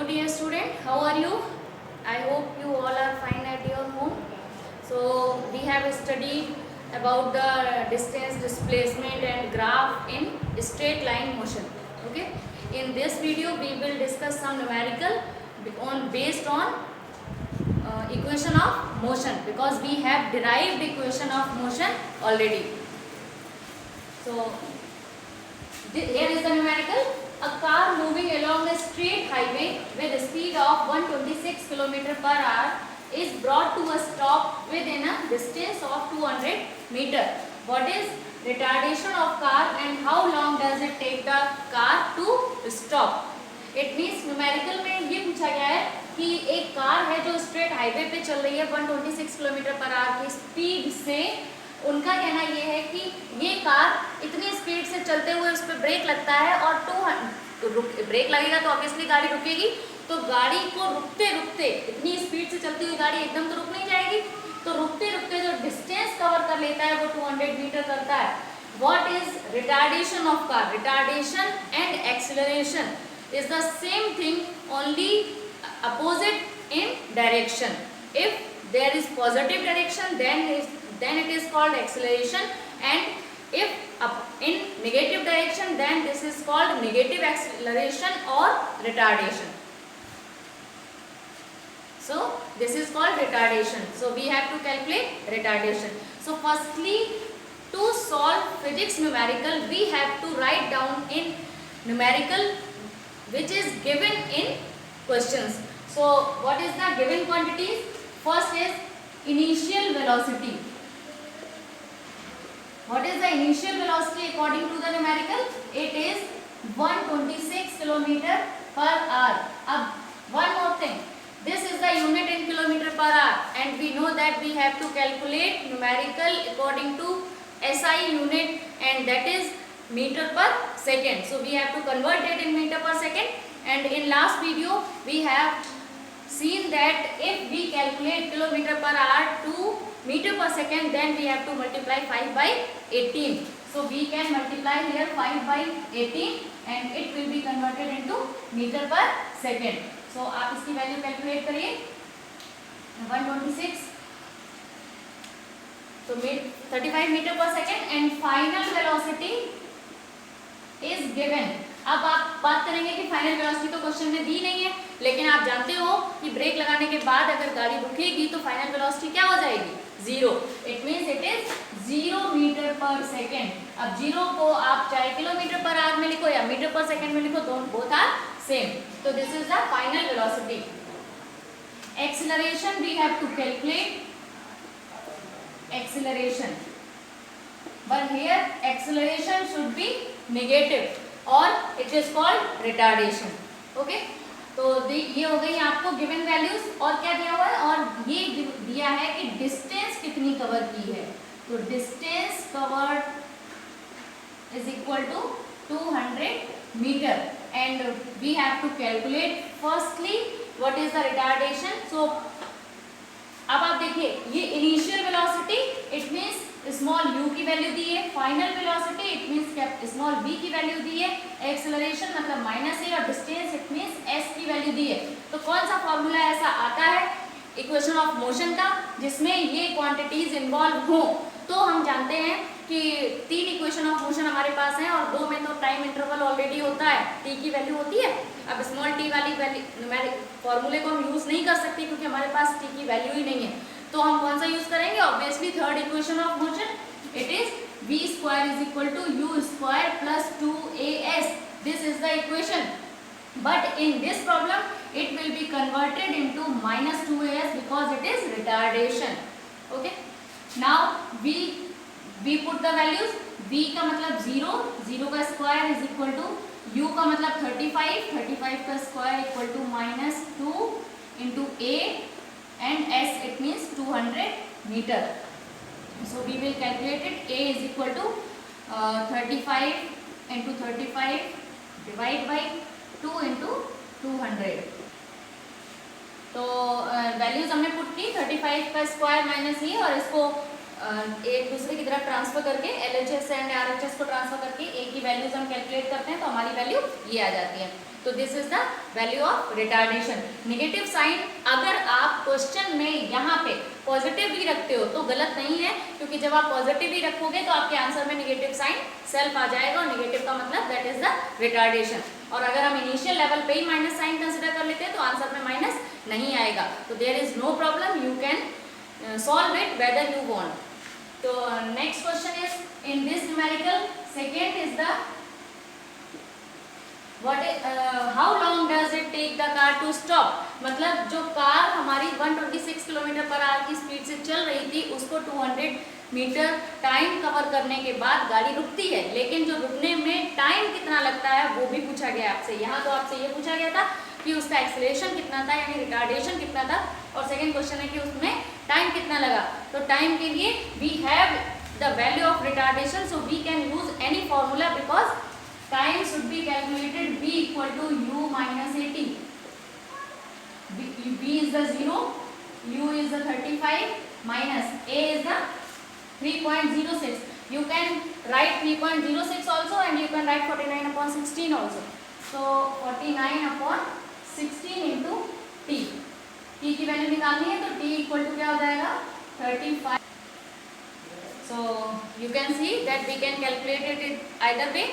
dear student, how are you? I hope you all are fine at your home. So we have studied about the distance, displacement and graph in straight line motion. Okay. In this video we will discuss some numerical based on equation of motion, because we have derived equation of motion already. So here is the numerical. A car moving along a straight highway with a speed of 126 km per hour is brought to a stop within a distance of 200 meter. What is retardation of car and how long does it take the car to stop? It means numerical में ये पूछा गया है कि एक car है जो straight highway पे चल रही है 126 किलोमीटर पर आवर की स्पीड से। उनका कहना ये है कि ये कार इतनी स्पीड से चलते हुए उस पर ब्रेक लगता है और ब्रेक लगेगा तो ऑब्वियसली गाड़ी रुकेगी, तो गाड़ी को रुकते रुकते, इतनी स्पीड से चलती हुई गाड़ी एकदम तो रुक नहीं जाएगी, तो रुकते रुकते जो डिस्टेंस कवर कर लेता है वो 200 मीटर करता है। What is retardation of car? Retardation and acceleration is the same thing, only opposite in direction. If there is positive direction then it is called acceleration, and if in negative direction then this is called negative acceleration or retardation. So this is called retardation. So we have to calculate retardation. So firstly, to solve physics numerical we have to write down in numerical which is given in questions. So what is the given quantities? First is initial velocity. What is the initial velocity according to the numerical? It is 126 km per hour. Ab one more thing, this is the unit in kilometer per hour, and we know that we have to calculate numerical according to SI unit, and that is meter per second. So we have to convert it in meter per second, and in last video we have seen that if we calculate kilometer per hour to meter per second, then we have to multiply 5 by 18. So we can multiply here 5 by 18 and it will be converted into meter per second. So आप इसकी value calculate करिए, 126 तो 35 metre per second and final velocity is given. अब आप बात करेंगे कि final velocity तो क्वेश्चन में दी नहीं है, लेकिन आप जानते हो कि ब्रेक लगाने के बाद अगर गाड़ी रुकेगी तो फाइनल वेलोसिटी क्या हो जाएगी? 0। It means it is 0 metre per second. अब 0 को आप चाहे किलोमीटर पर आवर में लिखो या मीटर पर सेकेंड में लिखो, दोनों बोथ आर सेम। तो this is the final velocity. Acceleration we have to calculate acceleration, but here acceleration should be negative or it is called retardation. Okay, तो ये हो गई आपको गिवन वैल्यूज। और क्या दिया हुआ है? और ये दिया है कि डिस्टेंस कितनी कवर की है, तो distance covered is equal to 200 meter and we have to calculate firstly what is the retardation. So अब आप देखिए, ये initial velocity it means small u की वैल्यू दी है, final velocity it means small v की वैल्यू दी है, एक्सेलरेशन मतलब -a और डिस्टेंस इट मींस s की वैल्यू दी है। तो कौन सा फॉर्मूला ऐसा आता है इक्वेशन ऑफ मोशन का जिसमें ये क्वांटिटीज इन्वॉल्व हो? तो हम जानते हैं कि 3 इक्वेशन ऑफ मोशन हमारे पास हैं और 2 में तो टाइम इंटरवल ऑलरेडी होता है, t की वैल्यू होती है। अब स्मॉल t वाली न्यूमेरिक फॉर्मूले को हम यूज नहीं कर सकते क्योंकि हमारे पास t की वैल्यू ही नहीं है, तो हम कौन सा यूज करेंगे? Obviously third equation of motion, it is v square is equal to u square plus 2as। This is the equation, but in this problem it will be converted into -2as because it is retardation. Okay, now we put the values। v का मतलब 0, 0 का square is equal to u का मतलब 35, 35 का square equal to -2 into a and s it means 200 meter. So we will calculate it। a is equal to 35 into 35 divide by 2 into 200। तो values हमने put की, 35 का स्क्वायर माइनस ये, और इसको एक दूसरे की तरफ ट्रांसफर करके LHS एंड RHS को ट्रांसफर करके a की वैल्यूज हम कैलकुलेट करते हैं तो हमारी वैल्यू ये आ जाती है। तो तो this is the value of retardation. Negative sign अगर आप क्वेश्चन में यहाँ पे पॉजिटिव भी रखते हो तो गलत नहीं है, क्योंकि जब आप पॉजिटिव ही रखोगे तो आपके आंसर में नेगेटिव साइन सेल्फ आ जाएगा, और नेगेटिव का मतलब दैट इज द रिटार्डेशन। और अगर हम इनिशियल लेवल पे ही माइनस साइन कंसिडर कर लेते हैं तो आंसर में माइनस नहीं आएगा। तो there is no problem, you can solve it whether you want. तो next question is in this numerical second is the how long does it take the car to stop. मतलब जो car हमारी 126 kilometre per hour की speed से चल रही थी उसको 200 मीटर टाइम कवर करने के बाद गाड़ी रुकती है, लेकिन जो रुकने में टाइम कितना लगता है वो भी पूछा गया आपसे। यहाँ तो आपसे ये पूछा गया था कि उसका एक्सेलरेशन कितना था, यानी रिटार्डेशन कितना था, और सेकेंड क्वेश्चन है कि उसमें टाइम कितना लगा। तो टाइम के लिए we have the value of retardation, so we can use any formula because time should be calculated b equal to u minus 80. b is the 0, u is the 35 minus a is the 3.06. You can write 3.06 also and you can write 49 upon 16 also. So 49 upon 16 into t. t की value निकालनी है तो t equal to क्या हो जाएगा 35. So you can see that we can calculate it either way.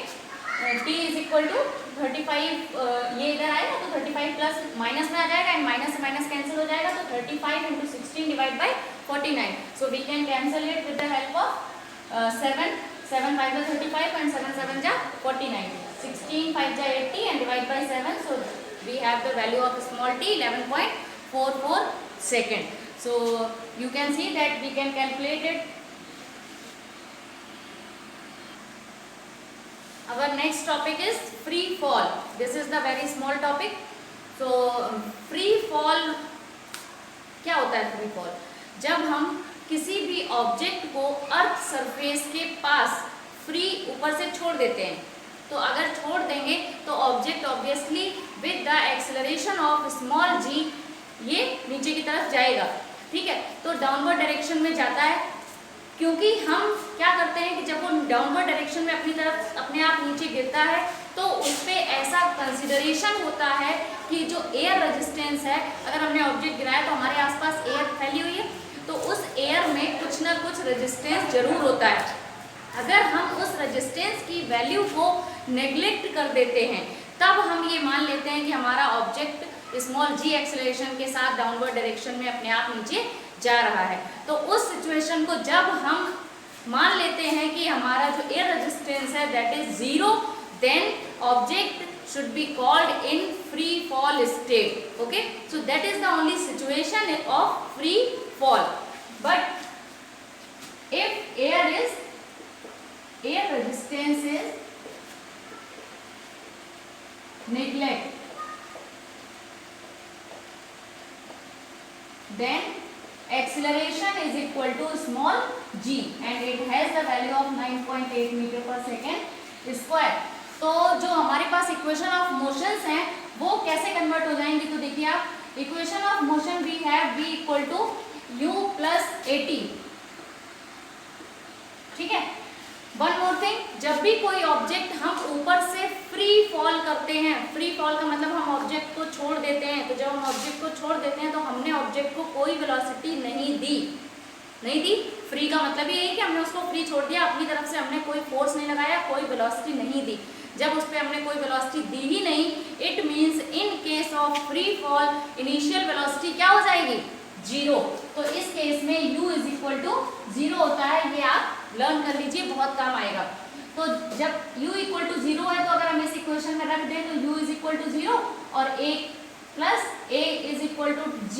t is equal to 35, ये इधर आएगा तो 35 प्लस माइनस में आ जाएगा एंड माइनस से माइनस कैंसिल हो जाएगा, तो 35 into 16 divide by 49. So we can cancel it with the help of 7 5 जा 35 and 7 7 जा 49. 16 5 जा 80 and divide by 7, so we have the value of small t 11.44 second. So you can see that we can calculate it. Our next topic is free fall. This is the very small topic. So free fall क्या होता है? Free fall जब हम किसी भी object को earth surface के पास free ऊपर से छोड़ देते हैं, तो अगर छोड़ देंगे तो object obviously with the acceleration of small G ये नीचे की तरफ जाएगा, ठीक है। तो डाउनवर्ड डायरेक्शन में जाता है, क्योंकि हम क्या करते हैं कि जब वो डाउनवर्ड डायरेक्शन में अपनी तरफ अपने आप नीचे गिरता है तो उस पर ऐसा कंसिडरेशन होता है कि जो एयर रेजिस्टेंस है, अगर हमने ऑब्जेक्ट गिराया तो हमारे आसपास एयर फैली हुई है, तो उस एयर में कुछ ना कुछ रेजिस्टेंस जरूर होता है। अगर हम उस रेजिस्टेंस की वैल्यू को नेग्लेक्ट कर देते हैं तब हम ये मान लेते हैं कि हमारा ऑब्जेक्ट स्मॉल जी एक्सेलरेशन के साथ डाउनवर्ड डायरेक्शन में अपने आप नीचे जा रहा है। तो उस सिचुएशन को जब हम मान लेते हैं कि हमारा जो एयर रेजिस्टेंस है that is 0, then object should be called in free fall state. Okay, so that is the only situation of free fall. But if air resistance is neglect, then acceleration is equal to small g and it has the value of 9.8 meter per second square. तो जो हमारे पास equation of motions हैं वो कैसे convert हो जाएंगे, तो देखिए आप equation of motion we have v equal to u plus 80, ठीक है। वन मोर थिंग, जब भी कोई ऑब्जेक्ट हम ऊपर से फ्री फॉल करते हैं, फ्री फॉल का मतलब हम ऑब्जेक्ट को छोड़ देते हैं, तो जब हम ऑब्जेक्ट को छोड़ देते हैं तो हमने ऑब्जेक्ट को कोई वेलोसिटी नहीं दी। फ्री का मतलब ये है कि हमने उसको फ्री छोड़ दिया, अपनी तरफ से हमने कोई फोर्स नहीं लगाया, कोई वेलोसिटी नहीं दी। जब उस पर हमने कोई वेलोसिटी दी ही नहीं, it means in case of free fall initial velocity क्या हो जाएगी 0। तो इस केस में u इज इक्वल टू 0 होता है, ये आप लर्न कर लीजिए, बहुत काम आएगा। तो जब u इक्वल टू 0 है तो अगर हम इस इक्वेशन में रख दें तो u इज इक्वल टू 0 और a plus a is equal to g,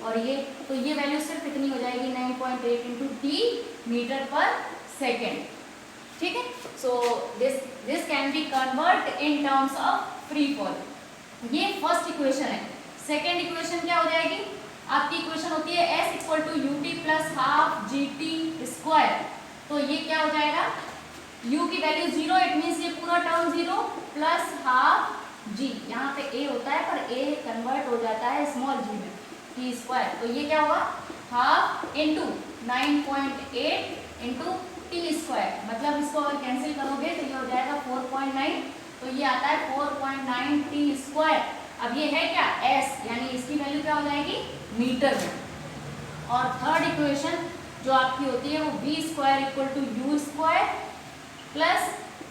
और ये तो ये वैल्यू सिर्फ इतनी हो जाएगी 9.8 into t metre per second, ठीक है। So this can be convert in terms of free fall. ये फर्स्ट इक्वेशन है। सेकेंड इक्वेशन क्या हो जाएगी, आपकी इक्वेशन होती है s equal to u t plus half g t square. तो ये क्या हो जाएगा, u की वैल्यू 0, इट मीन्स ये पूरा टर्म 0 प्लस हाफ g, यहाँ पे a होता है पर a कन्वर्ट हो जाता है स्मॉल g में t स्क्वायर। तो ये क्या होगा half into 9.8 into T square, मतलब इसको अगर कैंसिल करोगे तो ये हो जाएगा 4.9 तो ये आता है 4.9 t स्क्वायर। अब ये है क्या s, यानी इसकी वैल्यू क्या हो जाएगी मीटर में। और थर्ड इक्वेशन जो आपकी होती है वो v square equal to u square plus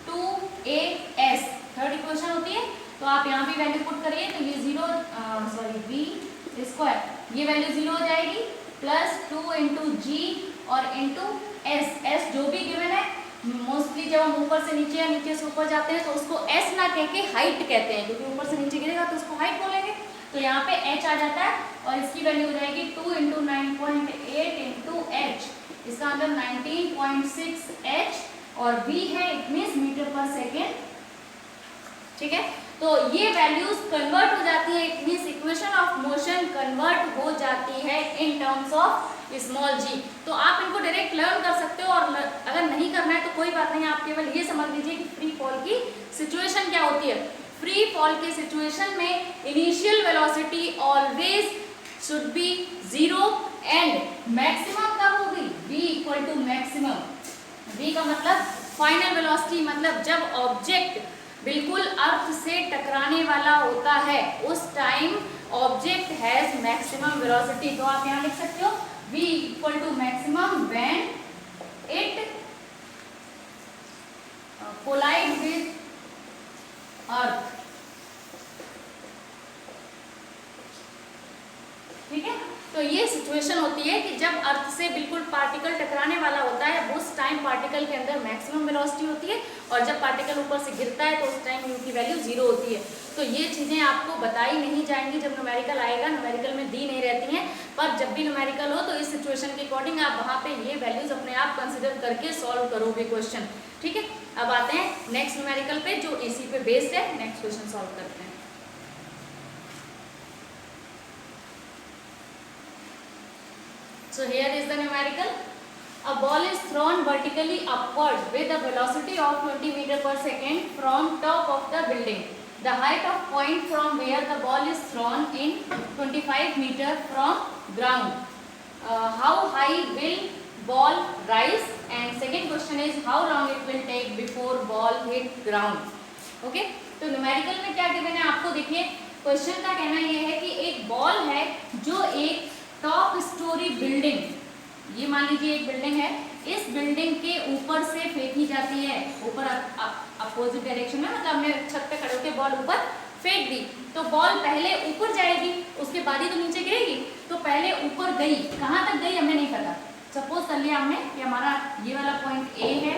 2as third equation होती है। तो आप यहाँ पे वैल्यू पुट करिए तो ये v स्क्वायर ये वैल्यू 0 हो जाएगी, प्लस 2 इंटू जी और इंटू s जो भी गिवन है। मोस्टली जब हम ऊपर से नीचे या नीचे से ऊपर जाते हैं तो उसको s ना कह के हाइट कहते हैं, क्योंकि ऊपर से नीचे गिरेगा तो उसको हाइट बोलेंगे। तो यहाँ पे h आ जाता है और इसकी वैल्यू हो जाएगी 2 इंटू 9.8 इंटू h, इसका मतलब 19.6 h और v है it means metre per second. ठीक है, तो ये वैल्यूज कन्वर्ट हो जाती है, it means equation of motion convert हो जाती है इन टर्म्स ऑफ स्मॉल जी। तो आप इनको डायरेक्ट लर्न कर सकते हो, और अगर नहीं करना है तो कोई बात नहीं, आप केवल ये समझ लीजिए कि फ्री फॉल की सिचुएशन क्या होती है। फ्री फॉल के सिचुएशन में initial velocity always should be 0 and maximum कब होगी v equal to maximum. v का मतलब फाइनल वेलोसिटी, मतलब जब ऑब्जेक्ट बिल्कुल अर्थ से टकराने वाला होता है उस time object has maximum velocity. तो आप यहाँ लिख सकते हो v इक्वल टू मैक्सिमम when it collide with earth. ठीक है, तो ये सिचुएशन होती है कि जब अर्थ से बिल्कुल पार्टिकल टकराने वाला होता है उस टाइम पार्टिकल के अंदर मैक्सिमम वेलोसिटी होती है, और जब पार्टिकल ऊपर से गिरता है तो उस टाइम इनकी वैल्यू 0 होती है। तो ये चीज़ें आपको बताई नहीं जाएंगी, जब न्यूमेरिकल आएगा न्यूमेरिकल में दी नहीं रहती हैं, पर जब भी न्यूमेरिकल हो तो इस सिचुएशन के अकॉर्डिंग आप वहाँ पे ये वैल्यूज अपने आप कंसिडर करके सॉल्व करोगे क्वेश्चन। ठीक है, अब आते हैं नेक्स्ट न्यूमेरिकल पे जो इसी पे बेस्ड है। नेक्स्ट क्वेश्चन सॉल्व करते हैं। So here is the numerical. A ball is thrown vertically upward with a velocity of 20 meter per second from top of the building. The height of point from where the ball is thrown in 25 meter from ground. How high will ball rise? And second question is how long it will take before ball hit ground. Okay? तो numerical में क्या given है आपको देखिए, question का कहना यह है कि एक बॉल है जो एक टॉप स्टोरी बिल्डिंग, ये मान लीजिए एक बिल्डिंग है, इस बिल्डिंग के ऊपर से फेंकी जाती है, ऊपर अपोजिट डायरेक्शन में, मतलब हमने छत पे खड़े होकर बॉल ऊपर फेंक दी तो बॉल पहले ऊपर जाएगी, उसके बाद ही तो नीचे गिरेगी। तो पहले ऊपर गई, कहाँ तक गई हमें नहीं पता। सपोज कर लिया हमने कि हमारा ये वाला पॉइंट ए है,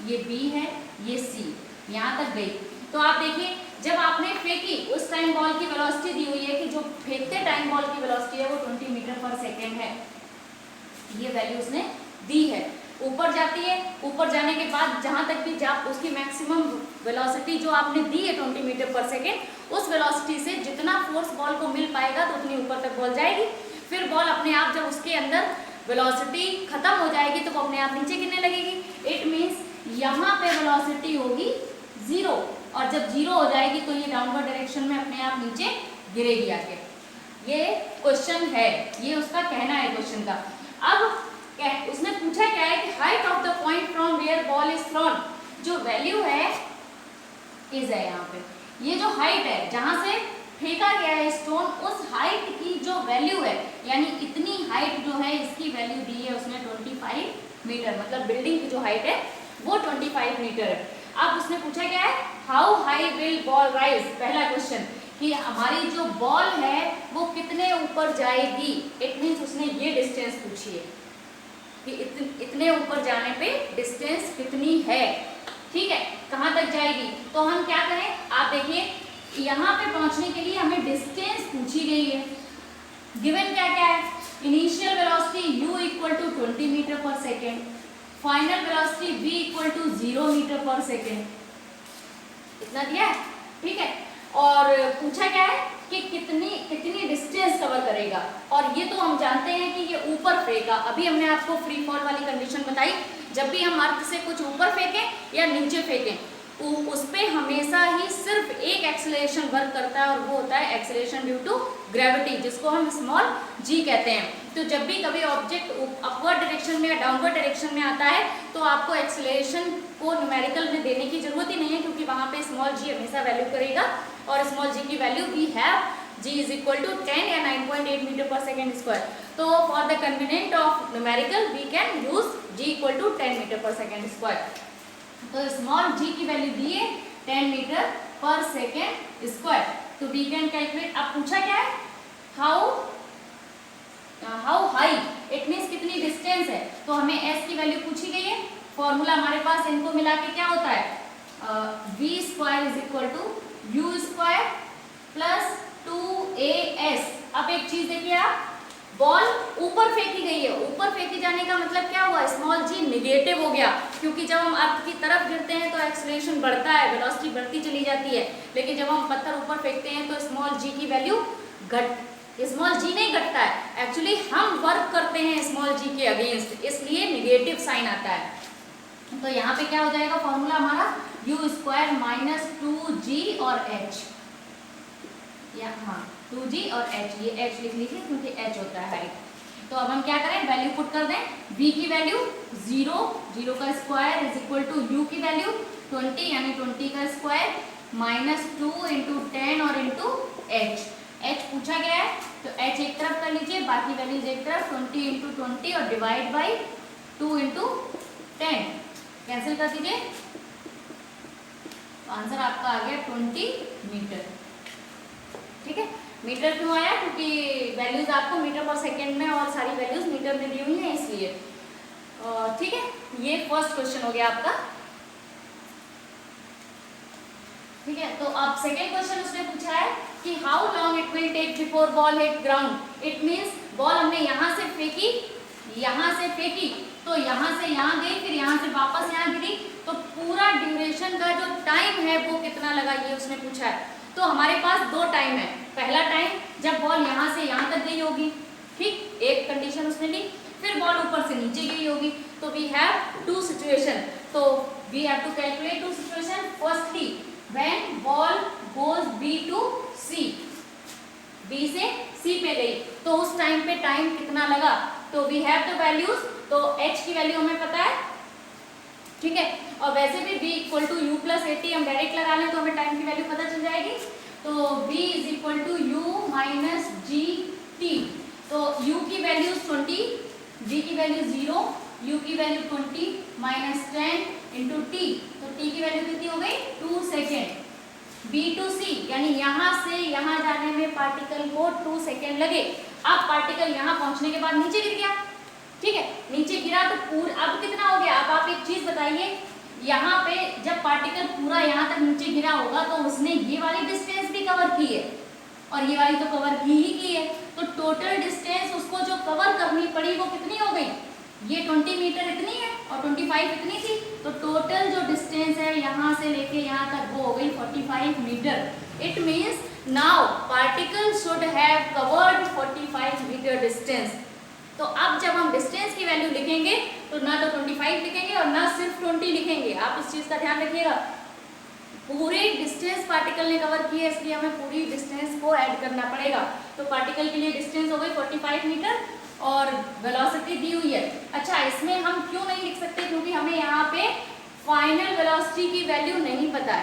ये बी है, ये सी, यहाँ तक गई। तो आप देखिए जब आपने फेंकी उस टाइम बॉल की वेलोसिटी दी हुई है कि जो फेंकते टाइम बॉल की वेलोसिटी है वो 20 मीटर पर सेकेंड है, ये वैल्यू उसने दी है। ऊपर जाती है, ऊपर जाने के बाद जहां तक भी जा उसकी मैक्सिमम वेलोसिटी जो आपने दी है 20 मीटर पर सेकेंड, उस वेलोसिटी से जितना फोर्स बॉल को मिल पाएगा तो उतनी ऊपर तक बॉल जाएगी। फिर बॉल अपने आप जब उसके अंदर वेलोसिटी खत्म हो जाएगी तो वो अपने आप नीचे गिरने लगेगी। इट मीन्स यहाँ पे वेलोसिटी होगी 0, और जब 0 हो जाएगी तो ये डाउनवर्ड डायरेक्शन में अपने आप नीचे गिरेगी आके। ये क्वेश्चन है, ये उसका कहना है क्वेश्चन का। अब उसने पूछा क्या है कि height of the point from where ball is thrown, जो वैल्यू है इज है, यहाँ पे ये जो हाइट है जहां से फेंका गया है स्टोन, उस हाइट की जो वैल्यू है, यानी इतनी हाइट जो है इसकी वैल्यू दी है उसने 25 मीटर, मतलब बिल्डिंग की जो हाइट है वो 25 मीटर है। अब उसने पूछा क्या है how high will ball rise, पहला क्वेश्चन कि हमारी जो बॉल है वो कितने ऊपर जाएगी। इट मीन्स उसने ये डिस्टेंस पूछी है कि इतने ऊपर जाने पे डिस्टेंस कितनी है। ठीक है, कहाँ तक जाएगी। तो हम क्या करें, आप देखिए यहाँ पे पहुँचने के लिए हमें डिस्टेंस पूछी गई है। गिवन क्या क्या है, initial velocity u equal to 20 meter per second, final velocity v equal to 0 metre per second, इतना दिया है। ठीक है, और पूछा क्या है कि कितनी डिस्टेंस कवर करेगा, और ये तो हम जानते हैं कि ये ऊपर फेंका। अभी हमने आपको फ्री फॉल वाली कंडीशन बताई, जब भी हम अर्थ से कुछ ऊपर फेंकें या नीचे फेंकें उस पे हमेशा ही सिर्फ एक एक्सेलरेशन वर्क करता है और वो होता है एक्सेलरेशन ड्यू टू ग्रेविटी, जिसको हम स्मॉल g कहते हैं। तो जब भी कभी ऑब्जेक्ट अपवर्ड डायरेक्शन में या डाउनवर्ड डायरेक्शन में आता है तो आपको एक्सेलरेशन को न्यूमेरिकल में देने की जरूरत ही नहीं है, क्योंकि वहां पे स्मॉल g हमेशा वैल्यू करेगा और स्मॉल g की value we have g is equal to 10 या 9.8 मीटर पर सेकेंड स्क्वायर। तो for the convenient of numerical we can use g equal to 10 metre per second square. तो small g की value दी है 10 metre per second square. तो we can calculate. अब पूछा क्या है, हाउ हाई, इट मीन्स कितनी डिस्टेंस है। तो हमें s की वैल्यू पूछी गई है। फॉर्मूला हमारे पास इनको मिला के क्या होता है, v square is equal to u square plus 2as। अब एक चीज देखिए आप, बॉल ऊपर फेंकी गई है, ऊपर फेंकी जाने का मतलब क्या हुआ, स्मॉल g निगेटिव हो गया, क्योंकि जब हम अर्थ की तरफ गिरते हैं तो एक्सेलरेशन बढ़ता है, वेलोसिटी बढ़ती चली जाती है, लेकिन जब हम पत्थर ऊपर फेंकते हैं तो स्मॉल g की वैल्यू स्मॉल g नहीं घटता है, एक्चुअली हम वर्क करते हैं स्मॉल g के अगेंस्ट, इसलिए निगेटिव साइन आता है। तो यहाँ पे क्या हो जाएगा फॉर्मूला हमारा, यू स्क्वायर माइनस 2g और h, या हाँ 2g और h, ये h लिख लीजिए क्योंकि h होता है हाइट। तो अब हम क्या करें, वैल्यू पुट कर दें, v की वैल्यू 0 का square is equal to u की वैल्यू 20 यानी 20 का स्क्वायर माइनस 2 इंटू 10 और इंटू h पूछा गया है, तो h एक तरफ कर लीजिए, बाकी वैल्यूज एक तरफ, 20 इंटू 20 और डिवाइड बाई 2 इंटू 10 कैंसिल कर दीजिए, तो आंसर आपका आ गया 20 मीटर। ठीक है, मीटर क्यों आया, क्योंकि वैल्यूज आपको मीटर पर सेकेंड में और सारी वैल्यूज मीटर में दी हुई हैं इसलिए। ठीक है, ये फर्स्ट क्वेश्चन हो गया आपका। ठीक है, तो अब सेकेंड क्वेश्चन उसने पूछा है कि how long it will take before ball hit ground. It means ball हमने यहाँ से फेंकी तो यहाँ से यहाँ गई, फिर यहाँ से वापस यहाँ गिरी, तो पूरा ड्यूरेशन का जो टाइम है वो कितना लगा, ये उसने पूछा है। तो हमारे पास दो टाइम है, पहला टाइम जब बॉल यहाँ से यहाँ तक गई होगी, ठीक, एक कंडीशन उसने ली, फिर बॉल ऊपर से नीचे गई होगी, तो वी हैव टू सिचुएशन, तो we have to calculate two situation. Firstly when ball goes B to C, B से C पे गई, तो उस टाइम पे टाइम कितना लगा, तो वी हैव द वैल्यूज, तो h की वैल्यू हमें पता है, ठीक है, और वैसे भी v equal to u plus a t हम डायरेक्ट लगा लें तो हमें टाइम की वैल्यू पता चल जाएगी, तो v is equal to u minus g t, तो u की वैल्यू 20, v की वैल्यू 0, u की वैल्यू 20 माइनस 10 इंटू टी, तो t की वैल्यू कितनी हो गई 2 सेकेंड। B टू C यानी यहाँ से यहाँ जाने में पार्टिकल को 2 सेकेंड लगे। अब पार्टिकल यहाँ पहुँचने के बाद नीचे गिर गया, ठीक है, नीचे गिरा तो पूरा अब कितना हो गया। अब आप एक चीज बताइए, यहाँ पे जब पार्टिकल पूरा यहाँ तक नीचे गिरा होगा तो उसने ये वाली डिस्टेंस भी कवर की है और ये वाली तो कवर की है, तो टोटल डिस्टेंस उसको जो कवर करनी पड़ी वो कितनी हो गई, ये 20 मीटर इतनी है और 25 इतनी थी, तो टोटल जो डिस्टेंस है यहाँ से लेके यहाँ तक वो हो गई 45 metre. It means now particle should have covered 45 metre distance. तो अब जब हम डिस्टेंस की वैल्यू लिखेंगे तो ना तो 25 लिखेंगे और ना सिर्फ 20 लिखेंगे, आप इस चीज का ध्यान रखिएगा, पूरी डिस्टेंस पार्टिकल ने कवर की है, इसलिए हमें पूरी डिस्टेंस को ऐड करना पड़ेगा। तो पार्टिकल के लिए डिस्टेंस हो गई 45 मीटर और वेलोसिटी दी हुई है। अच्छा, इसमें हम क्यों नहीं लिख सकते, क्योंकि हमें यहाँ पे फाइनल वेलोसिटी की वैल्यू नहीं पता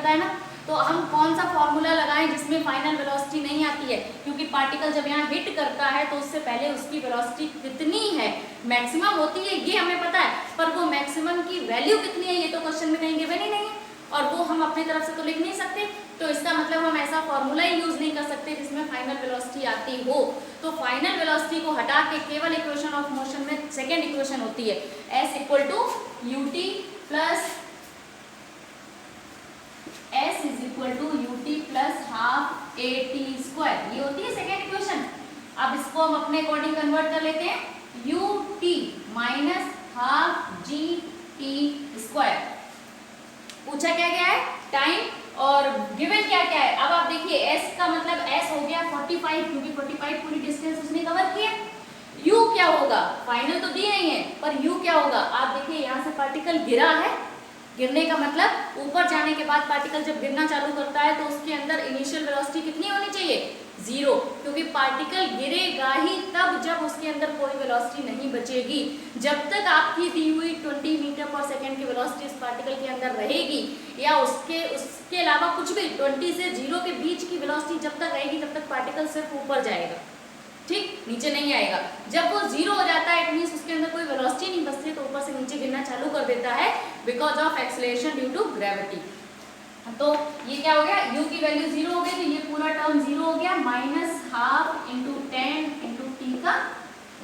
है ना, तो हम कौन सा फॉर्मूला लगाएं जिसमें फाइनल वेलोसिटी नहीं आती है, क्योंकि पार्टिकल जब यहाँ हिट करता है तो उससे पहले उसकी वेलोसिटी कितनी है, मैक्सिमम होती है ये हमें पता है, पर वो मैक्सिमम की वैल्यू कितनी है ये तो क्वेश्चन में कहीं गिवन ही नहीं है और वो हम अपनी तरफ से तो लिख नहीं सकते। तो इसका मतलब हम ऐसा फॉर्मूला ही यूज नहीं कर सकते जिसमें फाइनल वेलोसिटी आती हो। तो फाइनल वेलोसिटी को हटा के केवल इक्वेशन ऑफ मोशन में सेकेंड इक्वेशन होती है s equal to ut plus s is equal to ut plus half at square, ये होती है सेकेंड इक्वेशन। अब इसको हम अपने अकॉर्डिंग कन्वर्ट कर लेते हैं, ut minus half gt square. पूछा क्या गया है, टाइम, और गिवन क्या क्या है। अब आप देखिए s का मतलब s हो गया 45, क्योंकि 45 पूरी डिस्टेंस उसने कवर की है। u क्या होगा, फाइनल तो दी नहीं है, पर u क्या होगा, आप देखिए यहाँ से पार्टिकल गिरा गिरने का मतलब ऊपर जाने के बाद पार्टिकल जब गिरना चालू करता है तो उसके अंदर इनिशियल वेलोसिटी कितनी होनी चाहिए, 0, क्योंकि पार्टिकल गिरेगा ही तब जब उसके अंदर कोई वेलोसिटी नहीं बचेगी। जब तक आपकी दी हुई 20 मीटर पर सेकेंड की वेलोसिटी इस पार्टिकल के अंदर रहेगी या उसके अलावा कुछ भी 20 से 0 के बीच की वेलोसिटी जब तक रहेगी तब तक पार्टिकल सिर्फ ऊपर जाएगा, ठीक, नीचे नहीं आएगा। जब वो 0 हो जाता है इट मींस उसके अंदर कोई वेलोसिटी नहीं बचती तो ऊपर से नीचे गिरना चालू कर देता है because of acceleration due to gravity. तो ये क्या हो गया, u की वैल्यू 0 हो गई तो ये पूरा टर्म 0 हो गया, -12 × 10 × t का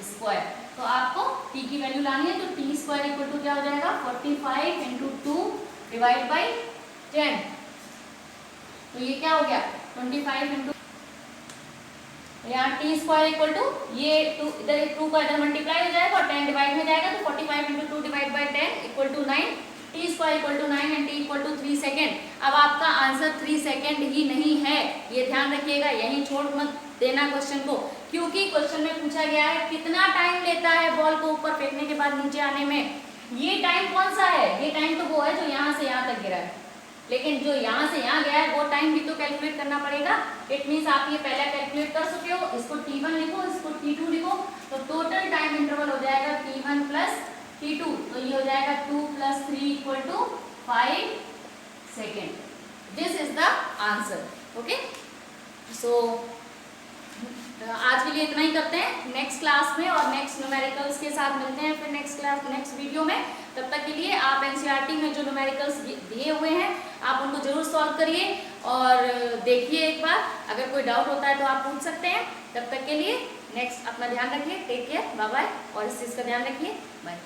स्क्वायर। तो आपको t की वैल्यू लानी है तो t² क्या हो जाएगा 45 × 2 / 10। तो ये क्या हो गया 25 यहाँ t² ये 2 इधर 2 का इधर मल्टीप्लाई हो जाएगा और 10 डिवाइड में जाएगा तो 45 × 2 / 10 = 9, t² 9 and t 3 सेकेंड। अब आपका आंसर 3 सेकेंड ही नहीं है, ये ध्यान रखिएगा, यहीं छोड़ मत देना क्वेश्चन को, क्योंकि क्वेश्चन में पूछा गया है कितना टाइम लेता है बॉल को ऊपर फेंकने के बाद नीचे आने में। ये टाइम कौन सा है, ये टाइम तो वो है जो यहाँ से यहाँ तक गिरा है, लेकिन जो यहाँ से यहाँ गया है वो टाइम भी तो कैलकुलेट करना पड़ेगा। इट मीन्स आप ये पहले कैलकुलेट कर चुके हो, इसको t1 लिखो, इसको t2 लिखो, तो टोटल टाइम इंटरवल हो जाएगा t1 + t2, तो ये हो जाएगा 2 + 3 = 5 second. This is the answer. Okay, so आज के लिए इतना ही करते हैं, नेक्स्ट क्लास में और नेक्स्ट न्यूमेरिकल्स के साथ मिलते हैं फिर नेक्स्ट वीडियो में। तब तक के लिए आप एनसीईआरटी में जो न्यूमेरिकल्स दिए हुए हैं आप उनको जरूर सॉल्व करिए और देखिए एक बार, अगर कोई डाउट होता है तो आप पूछ सकते हैं। तब तक के लिए नेक्स्ट अपना ध्यान रखिए, टेक केयर, बाय बाय, और इस चीज़ का ध्यान रखिए, बाय।